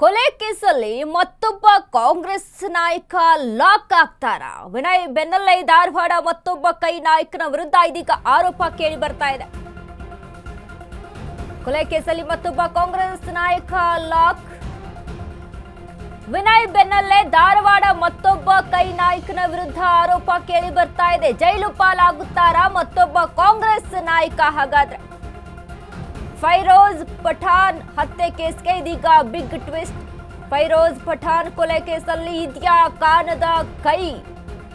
ಕೊಲೆ ಕೇಸಲ್ಲಿ ಮತ್ತೊಬ್ಬ ಕಾಂಗ್ರೆಸ್ ನಾಯಕ ಲಾಕ್ ಆಗ್ತಾರ. ವಿನಯ್ ಬೆನ್ನಲ್ಲೇ ಧಾರವಾಡ ಮತ್ತೊಬ್ಬ ಕೈ ನಾಯಕನ ವಿರುದ್ಧ ಇದೀಗ ಆರೋಪ ಕೇಳಿ ಬರ್ತಾ ಇದೆ. ಕೊಲೆ ಕೇಸಲ್ಲಿ ಮತ್ತೊಬ್ಬ ಕಾಂಗ್ರೆಸ್ ನಾಯಕ ಲಾಕ್. ವಿನಯ್ ಬೆನ್ನಲ್ಲೇ ಧಾರವಾಡ ಮತ್ತೊಬ್ಬ ಕೈ ನಾಯಕನ ವಿರುದ್ಧ ಆರೋಪ ಕೇಳಿ ಬರ್ತಾ ಇದೆ. ಜೈಲು ಪಾಲಾಗುತ್ತಾರ ಮತ್ತೊಬ್ಬ ಕಾಂಗ್ರೆಸ್ ನಾಯಕ? ಹಾಗಾದ್ರೆ ಫೈರೋಜ್ ಪಠಾಣ್ ಹತ್ಯೆ ಕೇಸ್ಗೆ ಇದೀಗ ಬಿಗ್ ಟ್ವಿಸ್ಟ್. ಫೈರೋಜ್ ಪಠಾಣ್ ಕೊಲೆ ಕೇಸಲ್ಲಿ ಇದೆಯಾ ಕಾಣದ ಕೈ?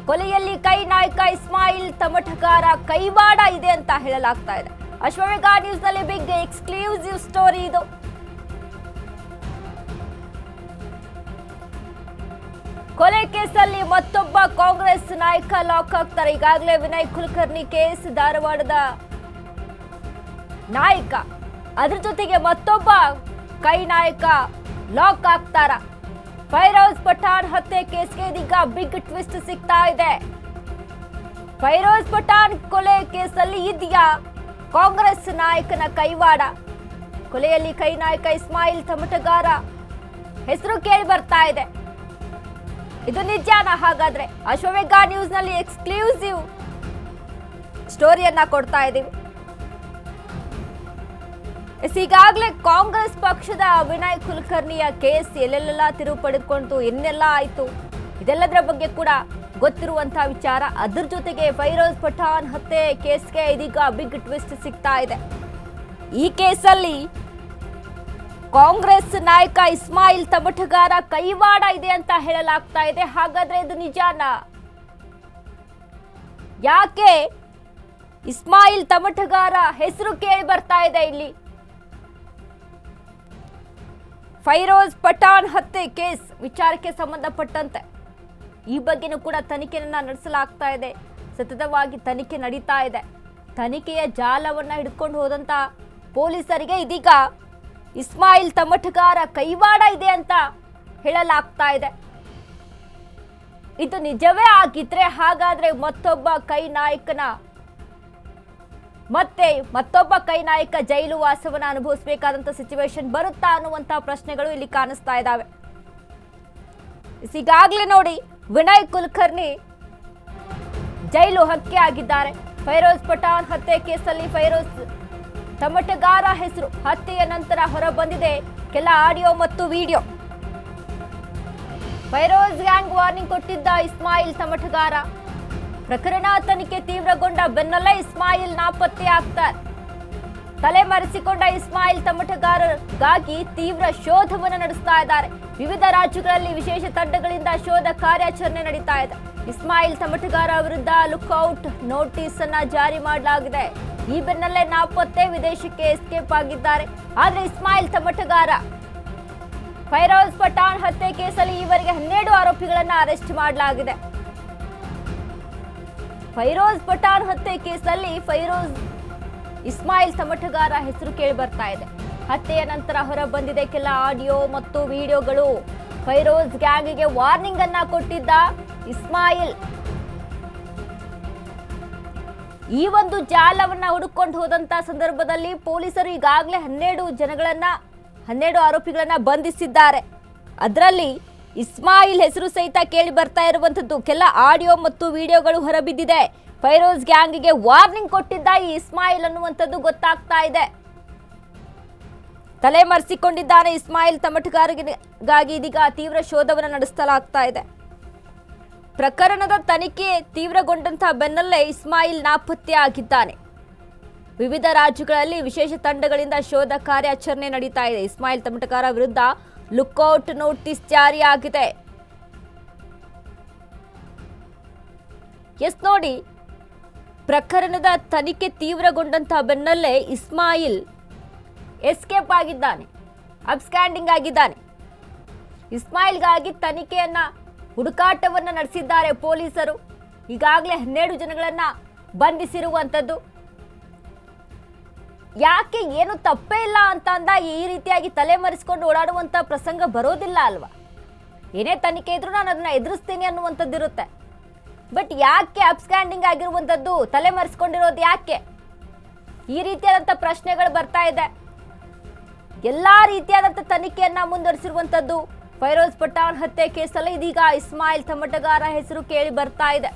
ಕೊಲೆಯಲ್ಲಿ ಕೈ ನಾಯಕ ಇಸ್ಮಾಯಿಲ್ ತಮಟಗಾರ ಕೈವಾಡ ಇದೆ ಅಂತ ಹೇಳಲಾಗ್ತಾ ಇದೆ. ಅಶ್ವವೇಗ ನ್ಯೂಸ್ ನಲ್ಲಿ ಬಿಗ್ ಎಕ್ಸ್ಕ್ಲೂಸಿವ್ ಸ್ಟೋರಿ ಇದು. ಕೊಲೆ ಕೇಸಲ್ಲಿ ಮತ್ತೊಬ್ಬ ಕಾಂಗ್ರೆಸ್ ನಾಯಕ ಲಾಕ್ ಆಗ್ತಾರೆ. ಈಗಾಗಲೇ ವಿನಯ್ ಕುಲಕರ್ಣಿ ಕೇಸ್ ಧಾರವಾಡದ ನಾಯಕ, ಅದ್ರ ಜೊತೆಗೆ ಮತ್ತೊಬ್ಬ ಕೈ ನಾಯಕ ಲಾಕ್ ಆಗ್ತಾರ. ಫೈರೋಜ್ ಪಠಾಣ್ ಹತ್ಯೆ ಕೇಸ್ಗೆ ಇದೀಗ ಬಿಗ್ ಟ್ವಿಸ್ಟ್ ಸಿಗ್ತಾ ಇದೆ. ಫೈರೋಜ್ ಪಠಾಣ್ ಕೊಲೆ ಕೇಸಲ್ಲಿ ಇದೆಯಾ ಕಾಂಗ್ರೆಸ್ ನಾಯಕನ ಕೈವಾಡ? ಕೊಲೆಯಲ್ಲಿ ಕೈ ನಾಯಕ ಇಸ್ಮಾಯಿಲ್ ತಮಟಗಾರ ಹೆಸರು ಕೇಳಿ ಬರ್ತಾ ಇದೆ. ಇದು ನಿಜಾನ? ಹಾಗಾದ್ರೆ ಅಶ್ವವೇಗ ನ್ಯೂಸ್ ನಲ್ಲಿ ಎಕ್ಸ್ಕ್ಲೂಸಿವ್ ಸ್ಟೋರಿಯನ್ನ ಕೊಡ್ತಾ ಇದ್ದೀವಿ. ಈಗಾಗಲೇ ಕಾಂಗ್ರೆಸ್ ಪಕ್ಷದ ವಿನಯ್ ಕುಲಕರ್ಣಿಯ ಕೇಸ್ ಎಲ್ಲೆಲ್ಲ ತಿರುವು ಪಡೆದುಕೊಂಡು ಇನ್ನೆಲ್ಲ ಆಯ್ತು, ಇದೆಲ್ಲದರ ಬಗ್ಗೆ ಕೂಡ ಗೊತ್ತಿರುವಂತಹ ವಿಚಾರ. ಅದ್ರ ಜೊತೆಗೆ ಫೈರೋಜ್ ಪಠಾಣ್ ಹತ್ಯೆ ಕೇಸ್ಗೆ ಇದೀಗ ಬಿಗ್ ಟ್ವಿಸ್ಟ್ ಸಿಗ್ತಾ ಇದೆ. ಈ ಕೇಸಲ್ಲಿ ಕಾಂಗ್ರೆಸ್ ನಾಯಕ ಇಸ್ಮಾಯಿಲ್ ತಮಟಗಾರ ಕೈವಾಡ ಇದೆ ಅಂತ ಹೇಳಲಾಗ್ತಾ ಇದೆ. ಹಾಗಾದ್ರೆ ಇದು ನಿಜಾನ? ಯಾಕೆ ಇಸ್ಮಾಯಿಲ್ ತಮಟಗಾರ ಹೆಸರು ಕೇಳಿ ಬರ್ತಾ ಇದೆ ಇಲ್ಲಿ? ಫೈರೋಜ್ ಪಠಾಣ್ ಹತ್ಯೆ ಕೇಸ್ ವಿಚಾರಕ್ಕೆ ಸಂಬಂಧಪಟ್ಟಂತೆ ಈ ಬಗ್ಗೆನೂ ಕೂಡ ತನಿಖೆಯನ್ನ ನಡೆಸಲಾಗ್ತಾ ಇದೆ. ಸತತವಾಗಿ ತನಿಖೆ ನಡೀತಾ ಇದೆ. ತನಿಖೆಯ ಜಾಲವನ್ನ ಹಿಡ್ಕೊಂಡು ಹೋದಂತ ಪೊಲೀಸರಿಗೆ ಇದೀಗ ಇಸ್ಮಾಯಿಲ್ ತಮಟಗಾರ ಕೈವಾಡ ಇದೆ ಅಂತ ಹೇಳಲಾಗ್ತಾ ಇದೆ. ಇದು ನಿಜವೇ ಆಗಿದ್ರೆ ಹಾಗಾದ್ರೆ ಮತ್ತೊಬ್ಬ ಕೈ ನಾಯಕ ಜೈಲು ವಾಸವನ್ನ ಅನುಭವಿಸಬೇಕಾದಂತ ಸಿಚುವೇಶನ್ ಬರುತ್ತಾ ಅನ್ನುವಂತ ಪ್ರಶ್ನೆಗಳು ಇಲ್ಲಿ ಕಾಣಿಸ್ತಾ ಇದ್ದಾವೆ. ಈಗಾಗಲೇ ನೋಡಿ, ವಿನಯ್ ಕುಲಕರ್ಣಿ ಜೈಲು ಹಕ್ಕೆ ಆಗಿದ್ದಾರೆ. ಫೈರೋಜ್ ಪಠಾಣ್ ಹತ್ಯೆ ಕೇಸಲ್ಲಿ ಫೈರೋಜ್ ತಮಟಗಾರ ಹೆಸರು ಹತ್ಯೆಯ ನಂತರ ಹೊರ ಬಂದಿದೆ ಕೆಲ ಆಡಿಯೋ ಮತ್ತು ವಿಡಿಯೋ. ಫೈರೋಜ್ ಗ್ಯಾಂಗ್ ವಾರ್ನಿಂಗ್ ಕೊಟ್ಟಿದ್ದ ಇಸ್ಮಾಯಿಲ್ ತಮಟಗಾರ. ಪ್ರಕರಣ ತನಿಖೆ ತೀವ್ರಗೊಂಡ ಬೆನ್ನಲ್ಲೇ ಇಸ್ಮಾಯಿಲ್ ನಾಪತ್ತೆ ಆಗ್ತಾರೆ. ತಲೆಮರೆಸಿಕೊಂಡ ಇಸ್ಮಾಯಿಲ್ ತಮಟಗಾರಗಾಗಿ ತೀವ್ರ ಶೋಧವನ್ನು ನಡೆಸ್ತಾ ಇದ್ದಾರೆ. ವಿವಿಧ ರಾಜ್ಯಗಳಲ್ಲಿ ವಿಶೇಷ ತಂಡಗಳಿಂದ ಶೋಧ ಕಾರ್ಯಾಚರಣೆ ನಡೀತಾ ಇದೆ. ಇಸ್ಮಾಯಿಲ್ ತಮಟಗಾರ ವಿರುದ್ಧ ಲುಕ್ಔಟ್ ನೋಟಿಸ್ ಅನ್ನ ಜಾರಿ ಮಾಡಲಾಗಿದೆ. ಈ ಬೆನ್ನಲ್ಲೇ ನಾಪತ್ತೆ, ವಿದೇಶಕ್ಕೆ ಎಸ್ಕೇಪ್ ಆಗಿದ್ದಾರೆ. ಆದ್ರೆ ಇಸ್ಮಾಯಿಲ್ ತಮಟಗಾರ ಫೈರೋಜ್ ಪಠಾಣ್ ಹತ್ಯೆ ಕೇಸಲ್ಲಿ ಈವರೆಗೆ 12 ಆರೋಪಿಗಳನ್ನ ಅರೆಸ್ಟ್ ಮಾಡಲಾಗಿದೆ. ಫೈರೋಜ್ ಪಠಾಣ್ ಹತ್ಯೆ ಕೇಸಲ್ಲಿ ಇಸ್ಮಾಯಿಲ್ ತಮಟಗಾರ ಹೆಸರು ಕೇಳಿ ಬರ್ತಾ ಇದೆ. ಹತ್ಯೆಯ ನಂತರ ಹೊರ ಬಂದಿದೆ ಕೆಲ ಆಡಿಯೋ ಮತ್ತು ವಿಡಿಯೋಗಳು. ಫೈರೋಜ್ ಗ್ಯಾಂಗ್ಗೆ ವಾರ್ನಿಂಗ್ ಅನ್ನ ಕೊಟ್ಟಿದ್ದ ಇಸ್ಮಾಯಿಲ್. ಈ ಒಂದು ಜಾಲವನ್ನ ಹುಡುಕೊಂಡು ಹೋದಂತ ಸಂದರ್ಭದಲ್ಲಿ ಪೊಲೀಸರು ಈಗಾಗಲೇ 12 ಆರೋಪಿಗಳನ್ನ ಬಂಧಿಸಿದ್ದಾರೆ. ಅದರಲ್ಲಿ ಇಸ್ಮಾಯಿಲ್ ಹೆಸರು ಸಹಿತ ಕೇಳಿ ಬರ್ತಾ ಇರುವಂತದ್ದು. ಕೆಲ ಆಡಿಯೋ ಮತ್ತು ವಿಡಿಯೋಗಳು ಹೊರಬಿದ್ದಿದೆ. ಫೈರೋಜ್ ಗ್ಯಾಂಗ್ಗೆ ವಾರ್ನಿಂಗ್ ಕೊಟ್ಟಿದ್ದ ಈ ಇಸ್ಮಾಯಿಲ್ ಅನ್ನುವಂಥದ್ದು ಗೊತ್ತಾಗ್ತಾ ಇದೆ. ತಲೆಮರೆಸಿಕೊಂಡಿದ್ದಾನೆ ಇಸ್ಮಾಯಿಲ್ ತಮಟಗಾರಗಾಗಿ ಇದೀಗ ತೀವ್ರ ಶೋಧವನ್ನು ನಡೆಸಲಾಗ್ತಾ ಇದೆ. ಪ್ರಕರಣದ ತನಿಖೆ ತೀವ್ರಗೊಂಡಂತಹ ಬೆನ್ನಲ್ಲೇ ಇಸ್ಮಾಯಿಲ್ ನಾಪತ್ತೆ ಆಗಿದ್ದಾನೆ. ವಿವಿಧ ರಾಜ್ಯಗಳಲ್ಲಿ ವಿಶೇಷ ತಂಡಗಳಿಂದ ಶೋಧ ಕಾರ್ಯಾಚರಣೆ ನಡೀತಾ ಇದೆ. ಇಸ್ಮಾಯಿಲ್ ತಮಟಗಾರ ವಿರುದ್ಧ ಲುಕ್ಔಟ್ ನೋಟಿಸ್ ಜಾರಿಯಾಗಿದೆ. ಎಸ್ ನೋಡಿ, ಪ್ರಕರಣದ ತನಿಖೆ ತೀವ್ರಗೊಂಡಂತಹ ಬೆನ್ನಲ್ಲೇ ಇಸ್ಮಾಯಿಲ್ ಎಸ್ಕೇಪ್ ಆಗಿದ್ದಾನೆ, ಅಬ್ಸ್ಕ್ಯಾಂಡಿಂಗ್ ಆಗಿದ್ದಾನೆ. ಇಸ್ಮಾಯಿಲ್ಗಾಗಿ ತನಿಖೆಯನ್ನ ಹುಡುಕಾಟವನ್ನ ನಡೆಸಿದ್ದಾರೆ ಪೊಲೀಸರು. ಈಗಾಗಲೇ 12 ಜನಗಳನ್ನ ಬಂಧಿಸಿರುವಂಥದ್ದು. ಯಾಕೆ ಏನು ತಪ್ಪೇ ಇಲ್ಲ ಅಂತ ಅಂದಾಗ ಈ ರೀತಿಯಾಗಿ ತಲೆಮರೆಸಿಕೊಂಡು ಓಡಾಡುವಂತ ಪ್ರಸಂಗ ಬರೋದಿಲ್ಲ ಅಲ್ವಾ? ಏನೇ ತನಿಖೆ ಇದ್ರೂ ನಾನು ಅದನ್ನ ಎದುರಿಸ್ತೀನಿ ಅನ್ನುವಂಥದ್ದು ಇರುತ್ತೆ. ಬಟ್ ಯಾಕೆ ಅಬ್ಸ್ಕ್ಯಾಂಡಿಂಗ್ ಆಗಿರುವಂಥದ್ದು, ತಲೆಮರೆಸಿಕೊಂಡಿರೋದು ಯಾಕೆ? ಈ ರೀತಿಯಾದಂಥ ಪ್ರಶ್ನೆಗಳು ಬರ್ತಾ ಇದೆ. ಎಲ್ಲಾ ರೀತಿಯಾದಂತಹ ತನಿಖೆಯನ್ನ ಮುಂದುವರಿಸಿರುವಂತದ್ದು ಫೈರೋಜ್ ಪಠಾಣ್ ಹತ್ಯೆ ಕೇಸಲ್ಲಿ ಇದೀಗ ಇಸ್ಮಾಯಿಲ್ ತಮಟಗಾರ ಹೆಸರು ಕೇಳಿ ಬರ್ತಾ ಇದೆ.